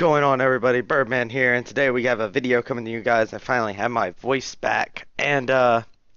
going on, everybody? Birdman here, and today we have a video coming to you guys. I finally have my voice back, and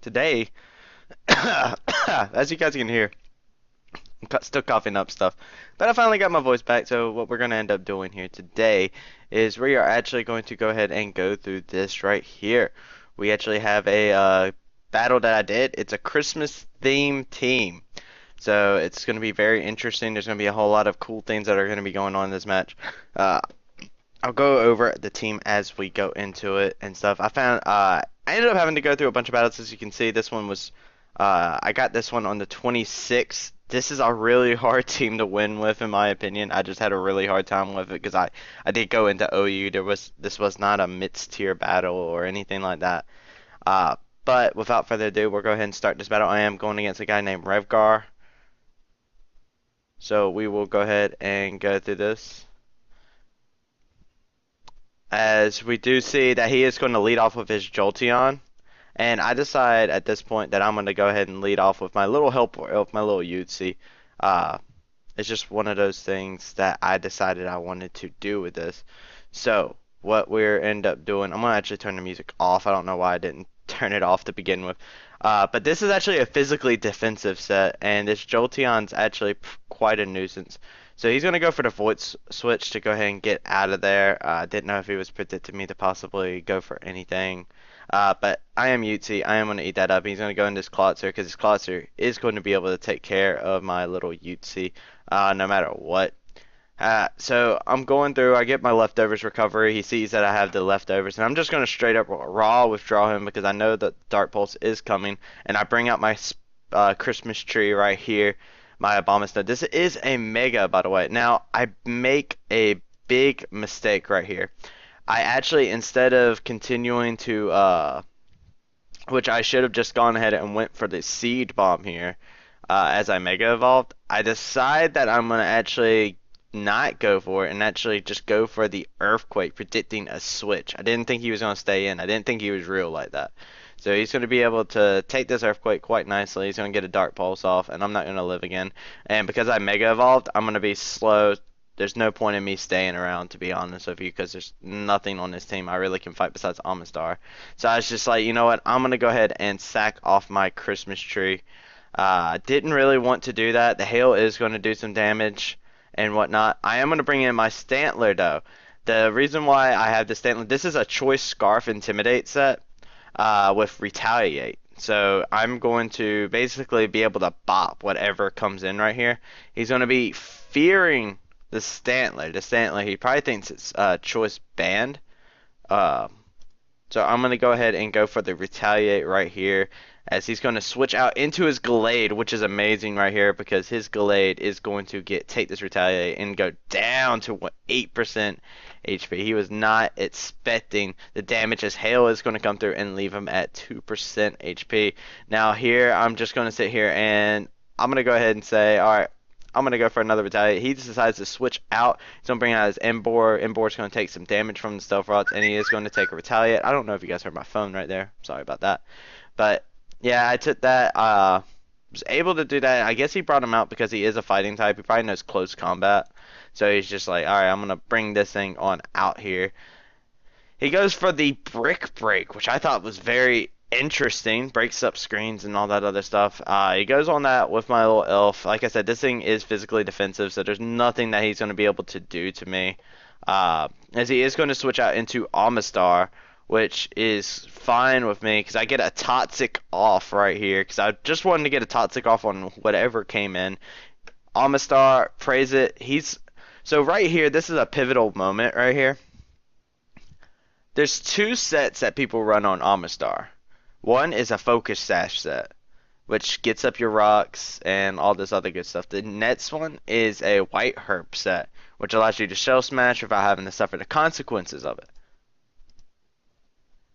today, as you guys can hear, I'm still coughing up stuff, but I finally got my voice back. So what we're gonna end up doing here today is we are actually going to go ahead and go through this right here. We actually have a battle that I did. It's a Christmas themed team. So it's going to be very interesting. There's going to be a whole lot of cool things that are going to be going on in this match. Uh, I'll go over the team as we go into it and stuff. I ended up having to go through a bunch of battles. As you can see, this one was I got this one on the 26th. This is a really hard team to win with, in my opinion. I just had a really hard time with it because I did go into OU. This was not a mid-tier battle or anything like that. Uh, but without further ado, we'll go ahead and start this battle. I am going against a guy named Revgar. So we will go ahead and go through this. As we do see that he is going to lead off with his Jolteon. And I decide at this point that I'm going to go ahead and lead off with my little helper, with my little Yutzi. It's just one of those things that I decided I wanted to do with this. So what we're end up doing, I'm going to actually turn the music off. I don't know why I didn't turn it off to begin with. But this is actually a physically defensive set, and this Jolteon's actually quite a nuisance. So he's going to go for the voice switch to go ahead and get out of there. Didn't know if he was predicting me to possibly go for anything. But I am Yutzi. I am going to eat that up. He's going to go in this Klotzer because this Klotzer is going to be able to take care of my little Yutzi no matter what. So I'm going through, I get my leftovers recovery. He sees that I have the leftovers, and I'm just going to straight up raw withdraw him because I know that Dark Pulse is coming. And I bring out my Christmas tree right here, my Abomasnow. This is a Mega, by the way. Now, I make a big mistake right here. I actually, instead of continuing to, which I should have just gone ahead and went for the Seed Bomb here, as I Mega Evolved, I decide that I'm going to actually not go for it and actually just go for the Earthquake, predicting a switch. I didn't think he was going to stay in. I didn't think he was real like that. So he's going to be able to take this Earthquake quite nicely. He's going to get a Dark Pulse off, and I'm not going to live again. And because I Mega Evolved, I'm going to be slow. There's no point in me staying around, to be honest with you, because there's nothing on this team I really can fight besides Amistar. So I was just like, you know what? I'm going to go ahead and sack off my Christmas tree. Didn't really want to do that. The hail is going to do some damage and whatnot. I am going to bring in my Stantler, though. The reason why I have the Stantler, this is a Choice Scarf Intimidate set with Retaliate. So I'm going to basically be able to bop whatever comes in right here. He's going to be fearing the Stantler. The Stantler, he probably thinks it's Choice Band. So I'm going to go ahead and go for the Retaliate right here, as he's going to switch out into his Gallade, which is amazing right here because his Gallade is going to take this Retaliate and go down to 8% HP. He was not expecting the damage, as Hail is going to come through and leave him at 2% HP. Now here, I'm just going to sit here and I'm going to go ahead and say, alright, I'm going to go for another Retaliate. He decides to switch out. He's going to bring out his Embor. Embor's going to take some damage from the Stealth Rods, and he is going to take a Retaliate. I don't know if you guys heard my phone right there. Sorry about that. But yeah, I took that. Was able to do that. I guess he brought him out because he is a fighting type. He probably knows close combat. So he's just like, alright, I'm going to bring this thing on out here. He goes for the Brick Break, which I thought was very interesting. Breaks up screens and all that other stuff. He goes on that with my little elf. Like I said, this thing is physically defensive, so there's nothing that he's going to be able to do to me. As he is going to switch out into Amistar, which is fine with me because I get a Toxic off right here because I just wanted to get a Toxic off on whatever came in. Amistar, praise it. So right here, this is a pivotal moment right here. There's two sets that people run on Amistar. One is a Focus Sash set, which gets up your rocks and all this other good stuff. The next one is a White Herb set, which allows you to Shell Smash without having to suffer the consequences of it.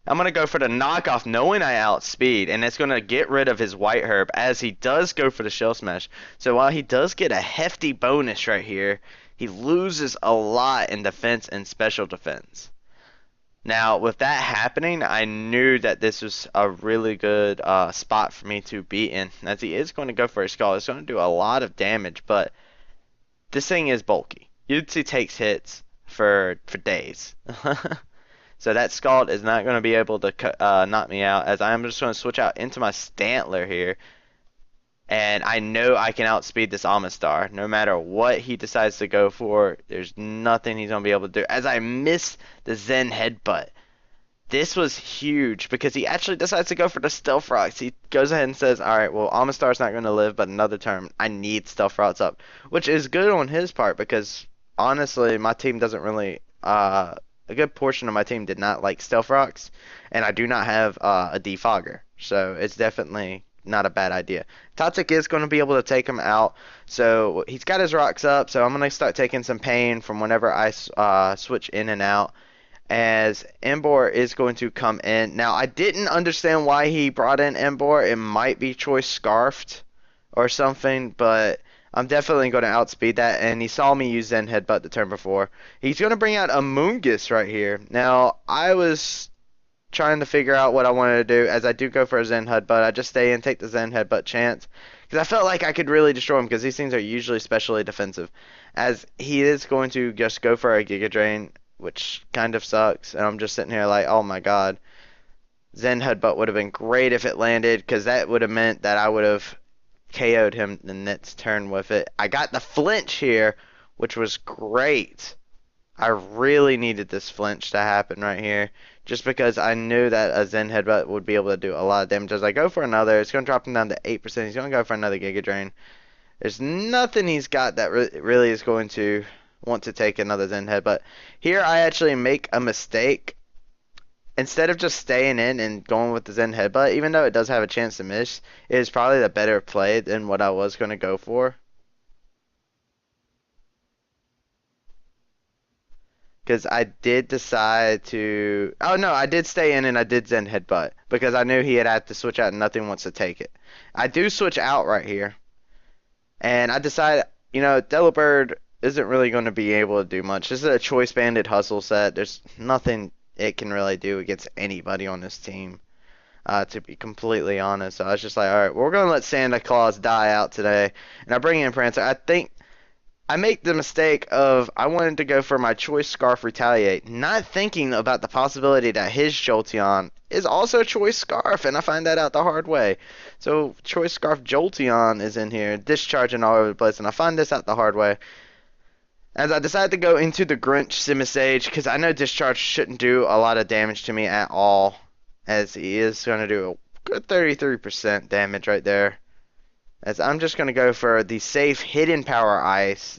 I'm going to go for the knockoff, knowing I outspeed, and it's going to get rid of his White Herb, as he does go for the Shell Smash. So while he does get a hefty bonus right here, he loses a lot in defense and special defense. Now, with that happening, I knew that this was a really good spot for me to be in, as he is going to go for a Skull. It's going to do a lot of damage, but this thing is bulky. Yutzi takes hits for days. So that Scald is not going to be able to knock me out, as I'm just going to switch out into my Stantler here. And I know I can outspeed this Amistar. No matter what he decides to go for, there's nothing he's going to be able to do. As I miss the Zen Headbutt. This was huge because he actually decides to go for the Stealth Rocks. He goes ahead and says, alright, well, Amistar's not going to live but another turn. I need Stealth Rocks up. Which is good on his part because, honestly, my team doesn't really... a good portion of my team did not like Stealth Rocks. And I do not have a Defogger. So it's definitely not a bad idea. Toxic is going to be able to take him out. So he's got his rocks up. So I'm going to start taking some pain from whenever I switch in and out. As Embor is going to come in. Now, I didn't understand why he brought in Embor. It might be Choice Scarfed or something, but I'm definitely going to outspeed that. And he saw me use Zen Headbutt the turn before. He's going to bring out Amoonguss right here. Now, I was trying to figure out what I wanted to do. As I do go for a Zen Headbutt, I just stay and take the Zen Headbutt chance. Because I felt like I could really destroy him, because these things are usually specially defensive. As he is going to just go for a Giga Drain, which kind of sucks. And I'm just sitting here like, oh my god. Zen Headbutt would have been great if it landed, because that would have meant that I would have KO'd him the next turn with it. I got the flinch here, which was great. I really needed this flinch to happen right here, just because I knew that a Zen Headbutt would be able to do a lot of damage. As I go for another, it's going to drop him down to 8%. He's going to go for another Giga Drain. There's nothing he's got that really is going to want to take another Zen Headbutt. Here I actually make a mistake. Instead of just staying in and going with the Zen Headbutt, even though it does have a chance to miss, it is probably the better play than what I was going to go for. Because I did decide to... Oh no, I did stay in and I did Zen Headbutt. Because I knew he had to switch out and nothing wants to take it. I do switch out right here. And I decided, you know, Delibird isn't really going to be able to do much. This is a Choice Banded Hustle set. There's nothing it can really do against anybody on this team, to be completely honest. So I was just like, alright, we're going to let Santa Claus die out today. And I bring in Prancer. I think I make the mistake of I wanted to go for my Choice Scarf Retaliate, not thinking about the possibility that his Jolteon is also Choice Scarf, and I find that out the hard way. So Choice Scarf Jolteon is in here, discharging all over the place, and I find this out the hard way. As I decide to go into the Grinch Simisage, because I know Discharge shouldn't do a lot of damage to me at all, as he is going to do a good 33% damage right there. As I'm just going to go for the safe Hidden Power Ice.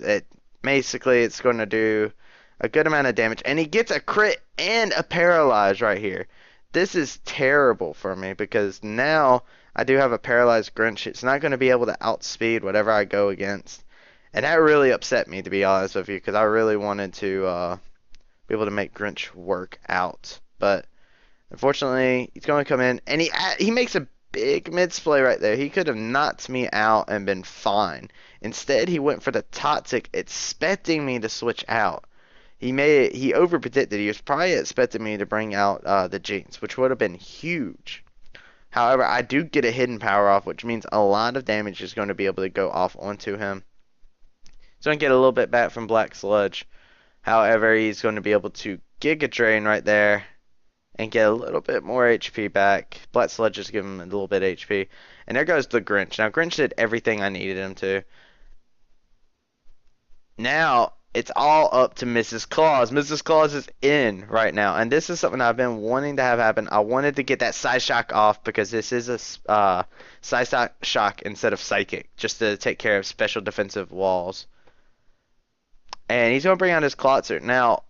Basically, it's going to do a good amount of damage. And he gets a crit and a paralyze right here. This is terrible for me, because now I do have a paralyzed Grinch. It's not going to be able to outspeed whatever I go against. And that really upset me, to be honest with you, because I really wanted to be able to make Grinch work out. But unfortunately, he's going to come in, and he makes a big mid-splay right there. He could have knocked me out and been fine. Instead, he went for the Toxic, expecting me to switch out. He over-predicted. He was probably expecting me to bring out the Jinx, which would have been huge. However, I do get a Hidden Power off, which means a lot of damage is going to be able to go off onto him. He's going to get a little bit back from Black Sludge. However, he's going to be able to Giga Drain right there and get a little bit more HP back. Black Sludge just give him a little bit HP. And there goes the Grinch. Now, Grinch did everything I needed him to. Now, it's all up to Mrs. Claus. Mrs. Claus is in right now. And this is something I've been wanting to have happen. I wanted to get that Psyshock off, because this is a Psyshock instead of Psychic, just to take care of special defensive walls. And he's going to bring out his Klotzer. Now,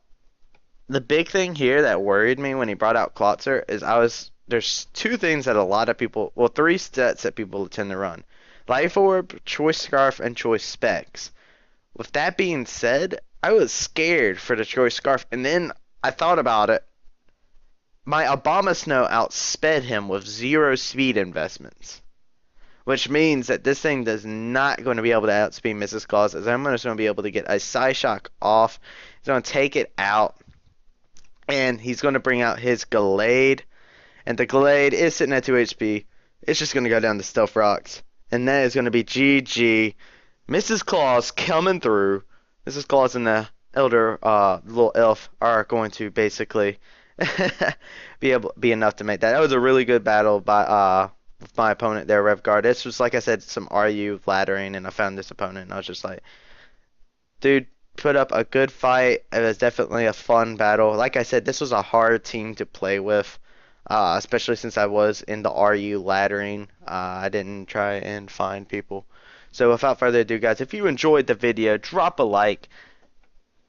the big thing here that worried me when he brought out Klotzer is there's two things that a lot of people, well, three sets that people tend to run. Life Orb, Choice Scarf, and Choice Specs. With that being said, I was scared for the Choice Scarf, and then I thought about it. My Abomasnow outsped him with 0 speed investments. Which means that this thing is not going to be able to outspeed Mrs. Claus, as I'm just going to be able to get a Psyshock off. He's going to take it out. And he's going to bring out his Gallade. And the Gallade is sitting at 2 HP. It's just going to go down to Stealth Rocks. And that is going to be GG. Mrs. Claus coming through. Mrs. Claus in the Elder, little elf are going to basically be enough to make that. That was a really good battle by with my opponent there, Revguard. This was like I said, some RU laddering, and I found this opponent, and I was just like, dude, put up a good fight. It was definitely a fun battle. Like I said, this was a hard team to play with, especially since I was in the RU laddering. I didn't try and find people. So without further ado, guys, if you enjoyed the video, drop a like.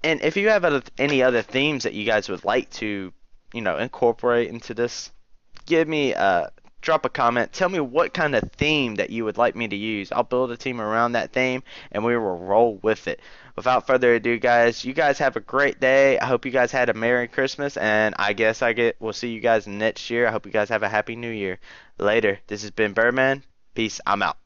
And if you have any other themes that you guys would like to, incorporate into this, give me drop a comment. Tell me what kind of theme that you would like me to use. I'll build a team around that theme and we will roll with it. Without further ado, guys, you guys have a great day. I hope you guys had a Merry Christmas, and I guess we'll see you guys next year. I hope you guys have a Happy New Year. Later. This has been Birdman. Peace. I'm out.